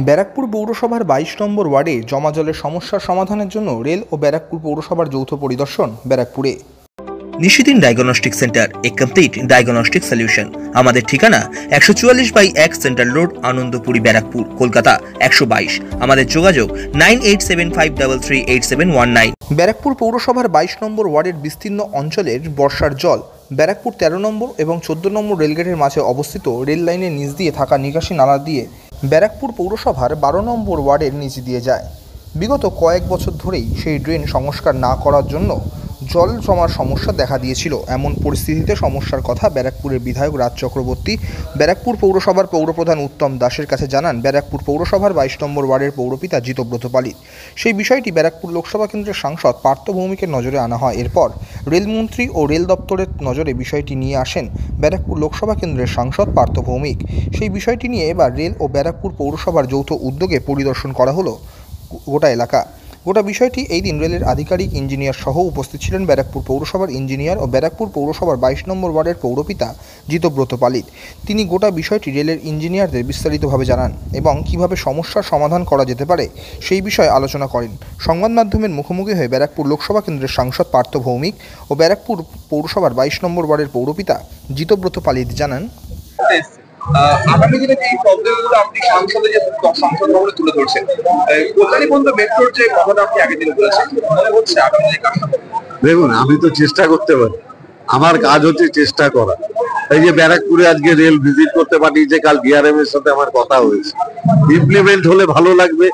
ব্যারাকপুর পৌরসভার 22 নম্বর ওয়ার্ডে জমা জলের সমস্যার সমাধানের জন্য রেল ও ব্যারাকপুর পৌরসভার যৌথ পরিদর্শন ব্যারাকপুরে। নিশিদিন ডায়াগনস্টিক সেন্টার, এ কমপ্লিট ডায়াগনস্টিক সলিউশন। আমাদের ঠিকানা 144/1 সেন্ট্রাল রোড, আনন্দপুরি, ব্যারাকপুর, কলকাতা 122। আমাদের যোগাযোগ 9875338719। ব্যারাকপুর পৌরসভার 22 নম্বর ওয়ার্ডের বিস্তীর্ণ অঞ্চলের বর্ষার জল ব্যারাকপুর 13 নম্বর এবং 14 নম্বর রেলগেটের মাঝে অবস্থিত রেল লাইনের নিচ দিয়ে থাকা নিকাশি নালা দিয়ে ব্যারাকপুর পৌরসভার 12 নম্বর ওয়ার্ডের নিচ দিয়ে যায়। বিগত কয়েক বছর ধরেই সেই ড্রেন সংস্কার না করার জন্য জল জমার সমস্যা দেখা দিয়েছিল। এমন পরিস্থিতিতে সমস্যার কথা ব্যারাকপুরের বিধায়ক রাজ চক্রবর্তী ব্যারাকপুর পৌরসভার পৌরপ্রধান উত্তম দাসের কাছে জানান। ব্যারাকপুর পৌরসভার 22 নম্বর ওয়ার্ডের পৌরপিতা জিতব্রত পালিত। সেই বিষয়টি ব্যারাকপুর লোকসভা কেন্দ্রের সাংসদ পার্থ ভৌমিকের নজরে আনা হয়। এরপর রেলমন্ত্রী ও রেল দপ্তরের নজরে বিষয়টি নিয়ে আসেন ব্যারাকপুর লোকসভা কেন্দ্রের সাংসদ পার্থ ভৌমিক। সেই বিষয়টি নিয়ে এবার রেল ও ব্যারাকপুর পৌরসভার যৌথ উদ্যোগে পরিদর্শন করা হলো গোটা এলাকা। গোটা বিষয়টি এই দিন রেলের আধিকারিক, ইঞ্জিনিয়ার সহ উপস্থিত ছিলেন ব্যারাকপুর পৌরসভার ইঞ্জিনিয়ার ও ব্যারাকপুর পৌরসভার 22 নম্বর ওয়ার্ডের পৌরপিতা জিতব্রত পালিত। তিনি গোটা বিষয়টি রেলের ইঞ্জিনিয়ারদের বিস্তারিতভাবে জানান এবং কিভাবে সমস্যার সমাধান করা যেতে পারে সেই বিষয়ে আলোচনা করেন। সংবাদ মাধ্যমের মুখোমুখি হয়ে ব্যারাকপুর লোকসভা কেন্দ্রের সাংসদ পার্থ ভৌমিক ও ব্যারাকপুর পৌরসভার 22 নম্বর ওয়ার্ডের পৌরপিতা জিতব্রত পালিত জানান, আগামী দিনে যে প্রবলেমগুলো আপনি সংসদ ভবনে তুলে ধরছেন, কল্যাণী পর্যন্ত মেট্রোর যে কথাটা আপনি আগের দিনে বলেছেন, মনে হচ্ছে আগামী দিনে কাজটা দেখুন, আমি তো চেষ্টা করতে পারি, আমার কাজ হচ্ছে চেষ্টা করা। এই যে ব্যারাকপুরে আজকে রেল ভিজিট করতে পাঠিয়েছে, কাল ডিআরএম এর সাথে আমার কথা হয়েছে। ইমপ্লিমেন্ট হলে ভালো লাগবে।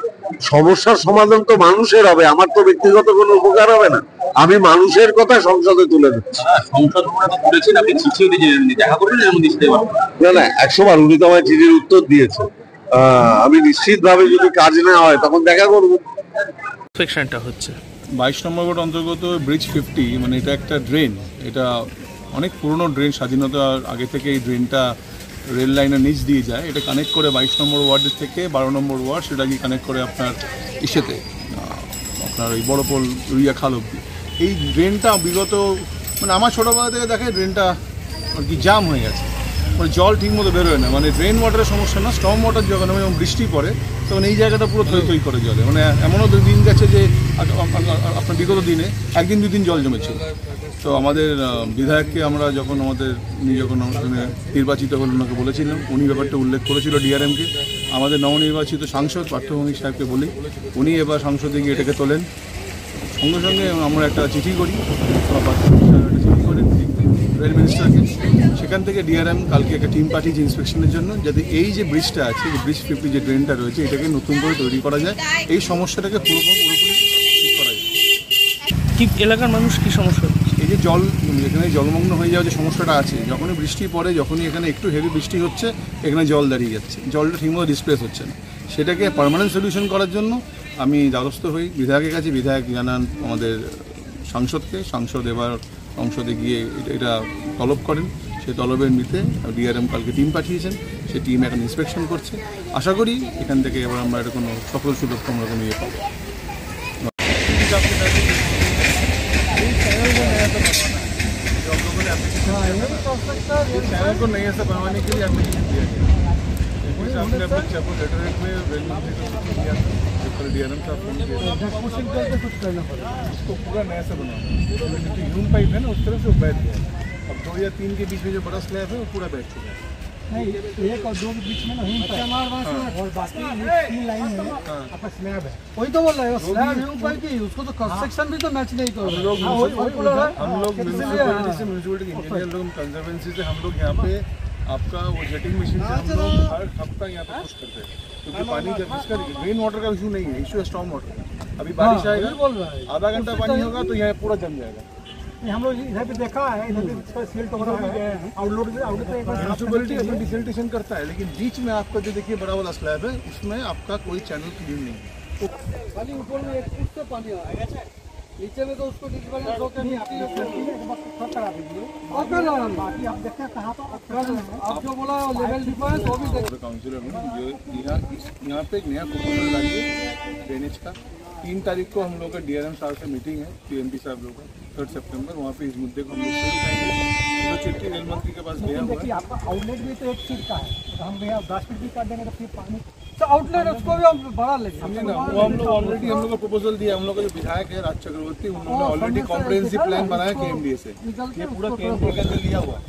সমস্যার সমাধান তো মানুষের হবে, আমার তো ব্যক্তিগত কোনো উপকার হবে না। আমি মানুষের কথা সংসদে তুলে দিচ্ছি। না না, 100 বার উনি তো আমার চিঠির উত্তর দিয়েছে। আমি নিশ্চিত ভাবে যদি কাজ না হয় তখন দেখা করবো। সেকশনটা হচ্ছে 22 নম্বর ওয়ার্ড অন্তর্গত ব্রিজ 50, মানে এটা একটা ড্রেন। এটা অনেক পুরনো ড্রেন, স্বাধীনতার আগে থেকে এই ড্রেনটা রেল লাইনের নিচ দিয়ে যায়। এটা কানেক্ট করে 22 নম্বর ওয়ার্ডের থেকে 12 নম্বর ওয়ার্ড, সেটাকে কানেক্ট করে আপনার ইসেতে, আপনার ওই বড়পোল রুইয়া খাল অব্দি। এই ড্রেনটা বিগত, মানে আমার ছোটোবেলা থেকে দেখে ড্রেনটা আর কি জাম হয়ে গেছে, মানে জল ঠিক মতো বেরোয় না। মানে রেন ওয়াটারের সমস্যা না, স্টর্ম ওয়াটার যখন যেমন বৃষ্টি পড়ে তখন এই জায়গাটা পুরো থই থই করে জলে। মানে এমনও দিন গেছে যে আপনার বিগত দিনে 1 দিন 2 দিন জল জমেছিল। তো আমাদের বিধায়ককে আমরা যখন উনি যখন নির্বাচিত হলেন ওনাকে বলেছিলাম, উনি ব্যাপারটা উল্লেখ করেছিল ডিআরএমকে। আমাদের নবনির্বাচিত সাংসদ পার্থ ভৌমিক সাহেবকে বলি, উনি এবার সংসদে গিয়ে এটাকে তোলেন। সঙ্গে সঙ্গে আমরা একটা চিঠি করি রেল মিনিস্টারকে। সেখান থেকে ডিআরএম কালকে একটা টিম পাঠিয়েছে ইন্সপেকশনের জন্য, যাতে এই যে ব্রিজটা আছে, যে ব্রিজ 50 যে ড্রেনটা রয়েছে, এটাকে নতুন করে তৈরি করা যায়, এই সমস্যাটাকে পুরোপুরি ঠিক করা যায়। কি এলাকার মানুষ কি সমস্যা? এই যে জল, এখানে জলমগ্ন হয়ে যাওয়া যে সমস্যাটা আছে, যখনই বৃষ্টি পড়ে, যখনই এখানে একটু হেভি বৃষ্টি হচ্ছে, এখানে জল দাঁড়িয়ে যাচ্ছে, জলটা ঠিকমতো ডিসপ্লেস হচ্ছে না। সেটাকে পার্মানেন্ট সলিউশন করার জন্য আমি দ্বারস্থ হই বিধায়কের কাছে। বিধায়ক জানান আমাদের সাংসদকে, সাংসদ এবার সংসদে গিয়ে এটা তলব করেন। সেই তলবের নিতে ডিআরএম কালকে টিম পাঠিয়েছেন, সেই টিম এখন ইন্সপেকশন করছে। আশা করি এখান থেকে এবার আমরা এটা কোনো সফল সুযোগ আমরা কোনো ইয়ে পাবো। चैनल को नहीं ऐसा बनवाने के लिए एप्लीकेशन दिया गया। आपने अपने चैपल लेटरेट में रेल मंत्री को दिया था, जो कल डीआरएम साहब फोन किया, कुछ करना पड़ेगा, उसको पूरा नया से बनाना। जो ह्यूम पाइप है ना, उस तरफ से बैठ गया। अब 2 या 3 के बीच में जो बड़ा स्लैब है वो पूरा बैठ चुका है। नहीं, 1 और 2 के बीच में ना ह्यूम पाइप और बाकी 3 लाइन है आपका स्लैब है। वही तो बोल रहा है, वो स्लैब ह्यूम पाइप की, उसको तो क्रॉस सेक्शन भी तो मैच नहीं कर रहा। हम लोग म्युनिसिपैलिटी से, म्युनिसिपैलिटी इंजीनियर लोग, कंजर्वेंसी से हम लोग यहाँ पे आपका वो जेटिंग मशीन से हम लोग हर हफ्ता यहाँ पे पुश करते हैं, क्योंकि पानी जब इसका रेन वाटर का इशू नहीं है, इशू है स्टॉर्म वाटर। अभी बारिश आएगा, आधा घंटा पानी होगा तो यहाँ पूरा जम जाएगा। हम लोग इधर पे देखा है, इधर पे सील्ट वगैरह है, आउटलोड म्युनिसिपैलिटी अपना डिसल्टेशन करता है, लेकिन बीच में आपका जो देखिए बड़ा वाला स्लैब है, उसमें आपका कोई चैनल क्लीन नहीं है। खाली ऊपर में 1 फुट से पानी आ गया है, नीचे में तो उसको डिसबैलेंस होकर नहीं आती है, सब करा दीजिए। और फिर बाकी आप देखते हैं कहाँ पर आप जो बोला लेवल डिफरेंस वो भी देखिए। काउंसिलर हूँ, जो यहाँ पे एक नया प्रोपोजल लाइए ड्रेनेज का। 3 तारीख को हम लोग का डीआरएम साहब से मीटिंग है, पीएमपी साहब लोग का, 3 सितंबर। वहाँ पे इस मुद्दे को हम लोग से उठाएंगे। तो चिट्ठी रेल मंत्री के पास गया हुआ है। आपका आउटलेट भी तो 1 फीट का है, तो हम भैया 10 फीट भी काट देंगे तो फिर पानी तो आउटलेट उसको भी हम बढ़ा लेंगे। वो हम लोग ऑलरेडी हम लोग को प्रपोजल दिया, हम लोग का जो विधायक है राज चक्रवर्ती, उन्होंने ऑलरेडी कॉम्प्रिहेंसिव प्लान बनाया केएमडीए से, ये पूरा केएमडीए के अंदर लिया हुआ है।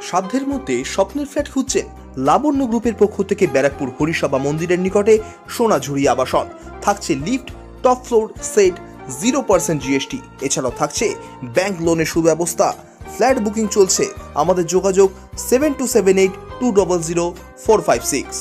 সাধ্যের মধ্যে স্বপ্নের ফ্ল্যাট খুঁজছেন? লাবণ্য গ্রুপের পক্ষ থেকে ব্যারাকপুর হরিসভা মন্দিরের নিকটে সোনাঝুরি আবাসন। থাকছে lift, top floor, set, 0% GST. এছাড়াও থাকছে ব্যাংক লোনের সুব্যবস্থা। ফ্ল্যাট বুকিং চলছে। আমাদের যোগাযোগ 7278200456।